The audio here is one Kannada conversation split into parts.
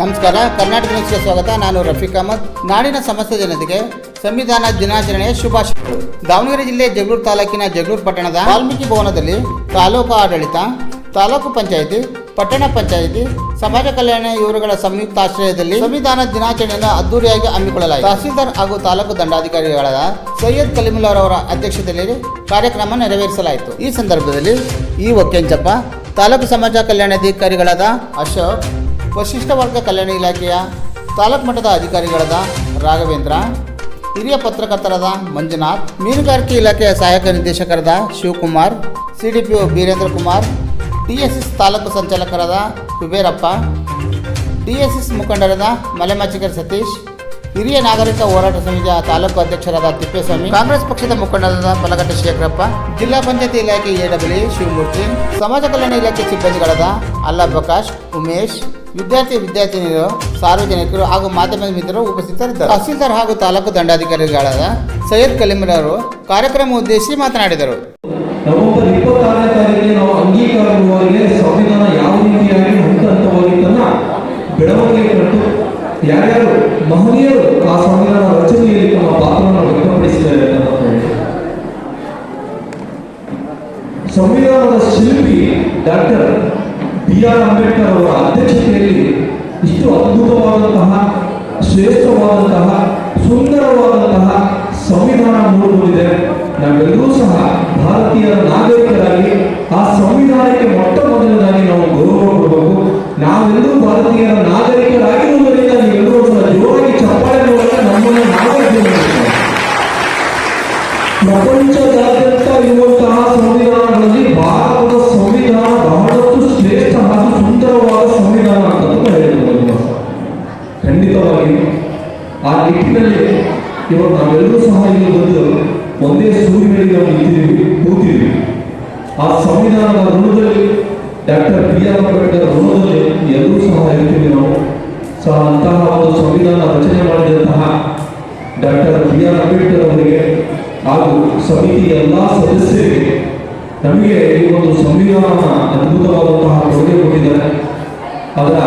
ನಮಸ್ಕಾರ, ಕರ್ನಾಟಕ ನ್ಯೂಸ್ಗೆ ಸ್ವಾಗತ. ನಾನು ರಫೀಕ್ ಅಹಮದ್. ನಾಡಿನ ಸಮಸ್ತ ಜನತೆಗೆ ಸಂವಿಧಾನ ದಿನಾಚರಣೆಯ ಶುಭಾಶಯಗಳು. ದಾವಣಗೆರೆ ಜಿಲ್ಲೆ ಜಗಳೂರು ತಾಲೂಕಿನ ಜಗಳೂರು ಪಟ್ಟಣದ ವಾಲ್ಮೀಕಿ ಭವನದಲ್ಲಿ ತಾಲೂಕು ಆಡಳಿತ, ತಾಲೂಕು ಪಂಚಾಯಿತಿ, ಪಟ್ಟಣ ಪಂಚಾಯಿತಿ, ಸಮಾಜ ಕಲ್ಯಾಣ ಇವರುಗಳ ಸಂಯುಕ್ತಾಶ್ರಯದಲ್ಲಿ ಸಂವಿಧಾನ ದಿನಾಚರಣೆಯನ್ನು ಅದ್ದೂರಿಯಾಗಿ ಹಮ್ಮಿಕೊಳ್ಳಲಾಯಿತು. ತಹಸೀಲ್ದಾರ್ ಹಾಗೂ ತಾಲೂಕು ದಂಡಾಧಿಕಾರಿಗಳಾದ ಸೈಯದ್ ಕಲೀಮುಲ್ಲಾರವರ ಅಧ್ಯಕ್ಷತೆಯಲ್ಲಿ ಕಾರ್ಯಕ್ರಮ ನೆರವೇರಿಸಲಾಯಿತು. ಈ ಸಂದರ್ಭದಲ್ಲಿ ಇಒ ಕೆಂಚಪ್ಪ, ತಾಲೂಕು ಸಮಾಜ ಕಲ್ಯಾಣಾಧಿಕಾರಿಗಳಾದ ಅಶೋಕ್, ವರಿಷ್ಠ ವರ್ಗ ಕಲ್ಯಾಣ ಇಲಾಖೆಯ ತಾಲೂಕು ಮಟ್ಟದ ಅಧಿಕಾರಿಗಳಾದ ರಾಘವೇಂದ್ರ, ಹಿರಿಯ ಪತ್ರಕರ್ತರಾದ ಮಂಜುನಾಥ್, ಮೀನುಗಾರಿಕೆ ಇಲಾಖೆಯ ಸಹಾಯಕ ನಿರ್ದೇಶಕರಾದ ಶಿವಕುಮಾರ್, ಸಿಡಿಪಿಒ ಬೀರೇಂದ್ರ ಕುಮಾರ್, ಡಿಎಸ್ಎಸ್ ತಾಲೂಕು ಸಂಚಾಲಕರಾದ ಕುಬೇರಪ್ಪ, ಡಿಎಸ್ಎಸ್ ಮುಖಂಡರಾದ ಮಲೆಮಚ್ಚಿಗರ್ ಸತೀಶ್, ಹಿರಿಯ ನಾಗರಿಕ ಹೋರಾಟ ಸಮಿತಿಯ ತಾಲೂಕು ಅಧ್ಯಕ್ಷರಾದ ತಿಪ್ಪೇಸ್ವಾಮಿ, ಕಾಂಗ್ರೆಸ್ ಪಕ್ಷದ ಮುಖಂಡರಾದ ಪಲಗಟ್ಟೆ ಶೇಖರಪ್ಪ, ಜಿಲ್ಲಾ ಪಂಚಾಯತಿ ಇಲಾಖೆ ಎಡಬ್ಲ್ಯೂ ಶಿವಮೂರ್ತಿ, ಸಮಾಜ ಕಲ್ಯಾಣ ಇಲಾಖೆ ಸಿಬ್ಬಂದಿಗಳಾದ ಅಲ್ಲಾ ಪ್ರಕಾಶ್, ಉಮೇಶ್, ವಿದ್ಯಾರ್ಥಿನಿಯರು, ಸಾರ್ವಜನಿಕರು ಹಾಗೂ ಮಾಧ್ಯಮ ಮಿತ್ರರು ಉಪಸ್ಥಿತರಿದ್ದರು. ತಹಸೀಲ್ದಾರ್ ಹಾಗೂ ತಾಲೂಕು ದಂಡಾಧಿಕಾರಿಗಳಾದ ಸೈಯದ್ ಕಲೀಮುಲ್ಲಾರವರು ಕಾರ್ಯಕ್ರಮ ಉದ್ದೇಶಿಸಿ ಮಾತನಾಡಿದರು. ನವೆಂಬರ್ 26ನೇ ತಾರೀಕಿಗೆ ನಾವು ಅಂಗೀಕಾರವಾಗಿ ಸಂವಿಧಾನ ಯಾವ ರೀತಿಯಾಗಿ ಹಂತವಾಗಿ ತನ್ನ ಬೆಳವಣಿಗೆ ಕಂಡು ಯಾರ್ಯಾರು ಮಹನೀಯರು ಆ ಸಂವಿಧಾನ ರಚನೆಯಲ್ಲಿ ತಮ್ಮ ಪಾತ್ರವನ್ನು ವ್ಯಕ್ತಪಡಿಸಿದ್ದಾರೆ ಅಂತ ಸಂವಿಧಾನದ ಶಿಲ್ಪಿ ಡಾಕ್ಟರ್ ಬಿ.ಆರ್. ಅಂಬೇಡ್ಕರ್ ಅವರ ಅಧ್ಯಕ್ಷತೆಯಲ್ಲಿ ಇಷ್ಟು ಅದ್ಭುತವಾದಂತಹ, ಶ್ರೇಷ್ಠವಾದಂತಹ, ಸುಂದರವಾದಂತಹ ಸಂವಿಧಾನ ಮೂಡಿಬಂದಿದೆ. ನಾವೆಲ್ಲರೂ ಸಹ ಭಾರತೀಯ ನಾಗರಿಕರಾಗಿ ಆ ಸಂವಿಧಾನಕ್ಕೆ ಮೊಟ್ಟ ಮೊದಲನೇದಾಗಿ ನಾವು ಗೌರವ ಕೊಡಬೇಕು. ನಾವೆಲ್ಲರೂ ಭಾರತೀಯ ನಾಗರಿಕರಾಗಿರುವುದರಿಂದ ನೀವೆಲ್ಲರೂ ಸಹ ಜೋರಾಗಿ ಚಪ್ಪಾಳೆ ಮೂಲಕ ನಮ್ಮನ್ನು ನಾಗರಿಕರು. ಪ್ರಪಂಚದಾದ್ಯಂತ ಇರುವಂತಹ ಸಂವಿಧಾನಗಳಲ್ಲಿ ಭಾರತದ ಸಂವಿಧಾನ ಬಹಳಷ್ಟು ಶ್ರೇಷ್ಠ ಹಾಗೂ ಸುಂದರವಾದ ಸಂವಿಧಾನ ಅಂತ ಹೇಳಿದ್ರು. ಖಂಡಿತವಾಗಿ ಆ ನಿಟ್ಟಿನಲ್ಲಿ ಇವಾಗ ನಾವೆಲ್ಲರೂ ಸಹ ಇಲ್ಲಿ ಬಂದು ಒಂದೇ ಸೂರಿನಲ್ಲಿ ನಾವು ನಿಂತಿದ್ದೀವಿ, ಕೂತಿದ್ದೀವಿ. ಆ ಸಂವಿಧಾನದ ಋಣದಲ್ಲಿ, ಡಾಕ್ಟರ್ ಬಿ.ಆರ್. ಅಂಬೇಡ್ಕರ್ ಋಣದಲ್ಲಿ ಎಲ್ಲರೂ ಸಹ ಇರ್ತೀವಿ. ನಾವು ಸಹ ಅಂತಹ ಒಂದು ಸಂವಿಧಾನ ರಚನೆ ಮಾಡಿದಂತಹ ಡಾಕ್ಟರ್ ಬಿ.ಆರ್. ಅಂಬೇಡ್ಕರ್ ಅವರಿಗೆ ಹಾಗೂ ಸಮಿತಿಯ ಎಲ್ಲ ಸದಸ್ಯರಿಗೆ ನಮಗೆ ಈ ಒಂದು ಸಂವಿಧಾನ ಅದ್ಭುತವಾದಂತಹ ಕೊಡುಗೆ ಕೊಟ್ಟಿದ್ದಾರೆ. ಅದರ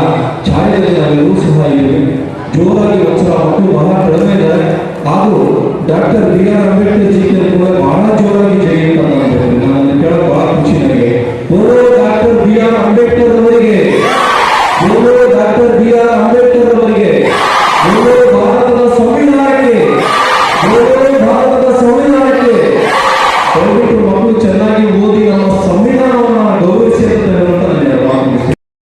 ಛಾಯೆಯಲ್ಲಿ ನಾವೆಲ್ಲರೂ ಸಹ ಇದ್ದೀವಿ. ಜೋರಾಗಿ ಒಂದ್ಸಲ ಮಕ್ಕಳು ಬಹಳ ಕಡಿಮೆ ಇದ್ದಾರೆ. ಹಾಗೂ ಡಾಕ್ಟರ್ ಬಿ.ಆರ್. ಅಂಬೇಡ್ಕರ್ ಜಿ ಕೂಡ ಬಹಳ ಜೋರಾಗಿ ಜೈ ಅಂತ ನಾನು ಕೇಳೋಕೆ ಬಹಳ ಖುಷಿ ನನಗೆ. Doctor B R. ಅಂಬೇಡ್ಕರ್ ಅವರಿಗೆ